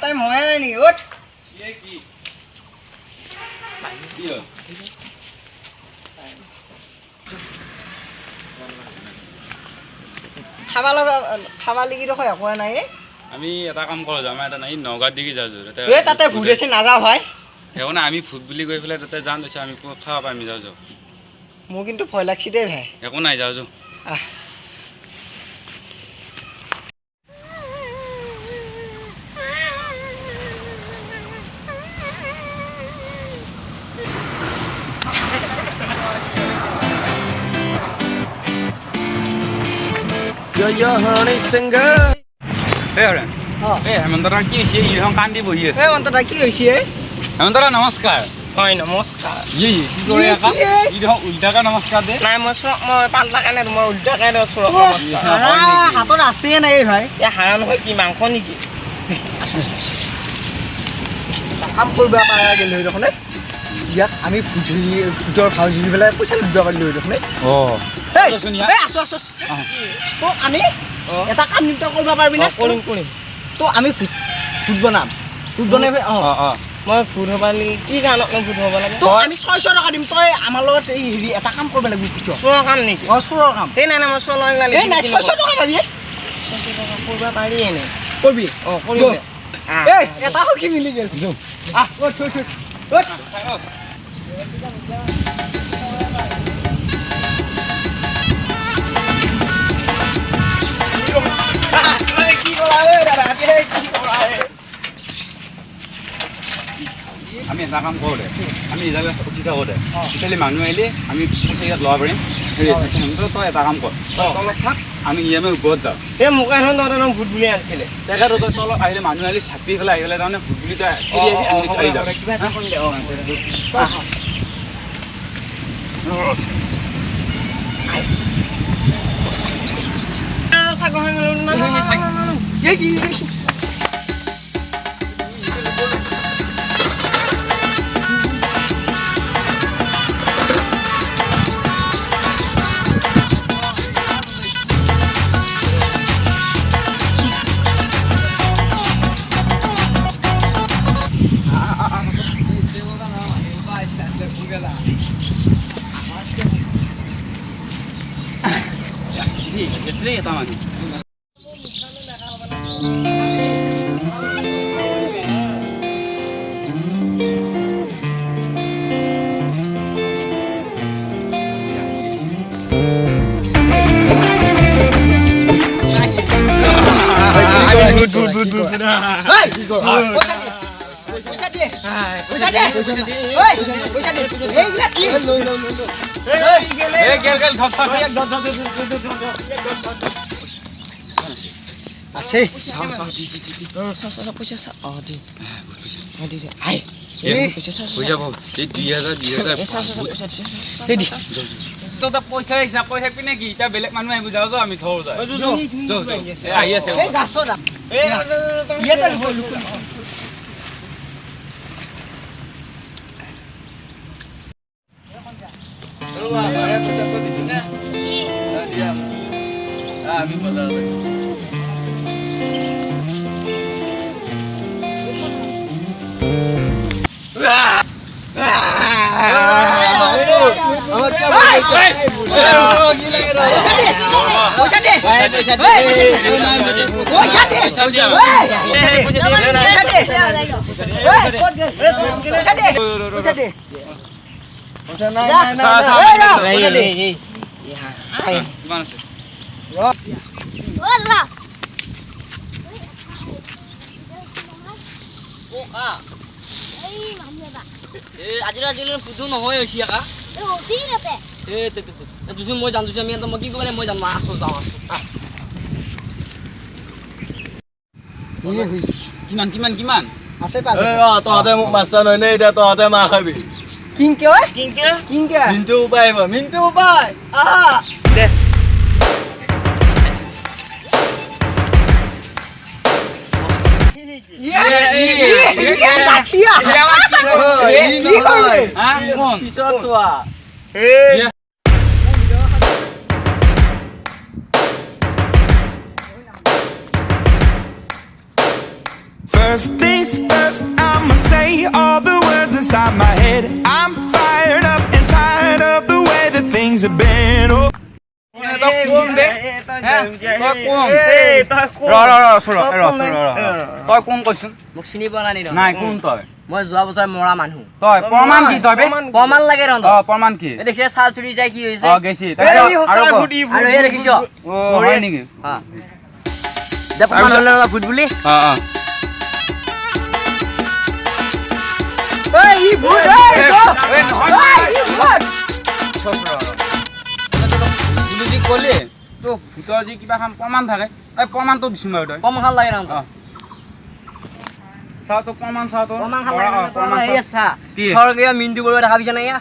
Time হয় নাই নি ওঠ খাবা লাগি দেখো একো নাই আমি এটা কাম কৰো যাম এটা নাই নগাঁৱত দিগি যাওঁ তাতে ভূত আছে নাযাওঁ ভাই সেইকাৰণে আমি ভূত বুলি কৈ পেলাই তাতে যাম তাৰপিছত আমি খাব পাই আমি যাওঁ মোৰ কিন্তু ভয় লাগছি দেই ভাই একো নাই যাওঁ আহ Yo honey singer হেমন্তৰা কি হৈছে ইহঁত কান্দি বহি আছে অন্তৰা কি হৈছে হেমন্তৰা নমস্কাৰ হয় নমস্কাৰ কি কৰে ইহঁত উল্টাকে নমস্কাৰ দে নাই মই পাল্টা কাৰণে মই উল্টাকে হাতত আছে নাই ভাই হাৰা নহয় কি মাংস নেকি কাম কৰিব পৰা গেলে দেখোন ইয়াত আমি ভূতৰ ভাও জুৰি পেলাই পইচা দিব পাৰিলো দেখোন আমি এটা কাম নিমিত্ত কৰিব পাৰিবি না কৰিম তো আমি ভূত বনাম ভূত বনাই মই ভূত হ'ব লাগে কি কাৰণত মই ভূত হ'ব লাগে তো আমি 600 টকা দিম তই আমাৰ লগত এই হেৰি এটা কাম কৰিব লাগিব চোৰৰ কাম নেকি চোৰৰ কাম এই নাই মই চোৰ লৈ লাগে নাই 600 টকা পাবি 600 টকা কৰিব পাৰি এনে কৰিবি কৰিম এই এটা কি মিলি গেল আমি এটা কাম কৰোঁ দে আমি ইজালে উঠি থাকোঁ দে তেতিয়াহ'লে মানুহ আহিলে আমি পইচা ইয়াত ল'ব পাৰিম তই এটা কাম কৰ তলত থাক আমি ইয়ামে ওপৰত যাওঁ এই মোক এখন তহঁতৰ ভূত বুলি আনিছিলে তেখেত তলত আহিলে মানুহ আহিলে চাপি পেলাই আহি পেলাই তাৰমানে ভূত বুলি তই আহি যাওঁ কিবা এটা কৰি দে এটা মানুহ আছে পইচা হিচাপ কৰি থাকবি নেকি এতিয়া বেলেগ মানুহ আহিব যাওঁ যাওঁ আমি থওঁ যায় আহি আছে আমি আজিলৈ পুজো নহয় হৈছে আকা দুজন মই জানো আমি মই কি ক'লে মই জানো আছো যাওঁ কিমান কিমান কিমান আছে তহঁতে মোক মাছা নহয় নে এতিয়া তহঁতে মাৰ খাবি কিংকে মিণ্টু উপায় মিণ্টু উপায় দে দাঠিয়া কি কৰিবি পিছত চোৱা First things first, I'ma say all the words inside my head. I'm fired up and tired of the way that things have been. Oh. তই কোন কৈছোন মোক চিনি পোৱা নাই নাই কোন তই মই যোৱা বছৰ মৰা মানুহ তই প্ৰমাণ কি তই বে প্ৰমাণ লাগে ৰন্ধ প্ৰমাণ কি দেখিছে চাল চুৰি যায় কি হৈছে গেছি আৰু এই দেখিছ হয় নেকি দে প্ৰমাণ ল'লে না ভূত বুলি কলে তো ভূতৰ যি কিবা খান প্ৰমাণ থাকে এই প্ৰমাণটো দিছো মই তই প্ৰমাণ লাগে ৰন্ধ চাও তো প্ৰমাণ চাও তো প্ৰমাণ লাগে এই চা স্বৰ্গীয় মিন্দু বৰুৱা দেখা পাইছ না ইয়া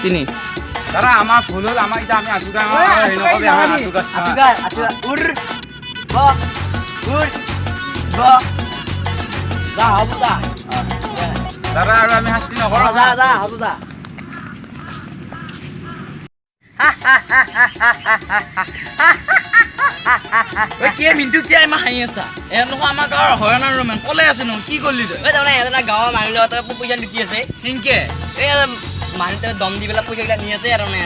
তিনি দাদা আমাৰ ভুল হ'ল আমাৰ এতিয়া আমি আঁঠুকা দাদা আৰু আমি শাস্তি নকৰোঁ হ'ব যা মিণ্টু কিয় ইমান হাঁহি আছা এনেকুৱা আমাৰ গাঁৱৰ হয়ন আৰু ৰোমান ক'লে আছে ন কি কৰিলি তই তাৰমানে এজনা গাঁৱৰ মানুহ লগত পইচা লুটি আছে সেনকে এই মানুহটোৱে দম দি পেলাই পইচাবিলাক নি আছে আৰু নাই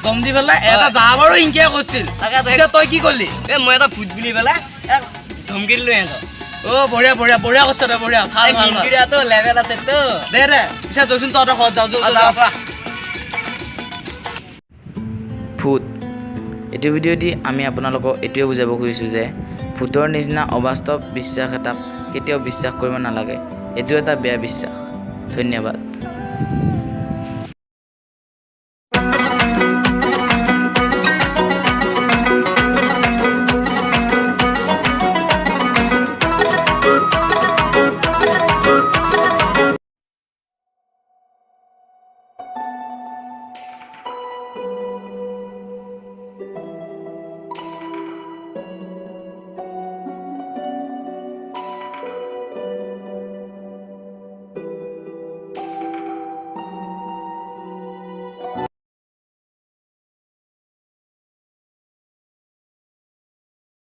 দম দি পেলাই এটা যা বাৰু ইনকে কৈছিল তাকে তই কি কৰিলি এই মই এটা ভূত বুলি পেলাই ধমকি দিলোঁ সিহঁতক অ' বঢ়িয়া বঢ়িয়া বঢ়িয়া কৈছ তই বঢ়িয়া ভাল ভাল মিন্দিৰাটো লেভেল আছে তো দে পিছত যচোন তহঁতৰ ঘৰত যাওঁ ভূত এইটো ভিডিঅ' দি আমি আপোনালোকক এইটোৱে বুজাব খুজিছোঁ যে ভূতৰ নিচিনা অবাস্তৱ বিশ্বাস এটাক কেতিয়াও বিশ্বাস কৰিব নালাগে এইটো এটা বেয়া বিশ্বাস ধন্যবাদ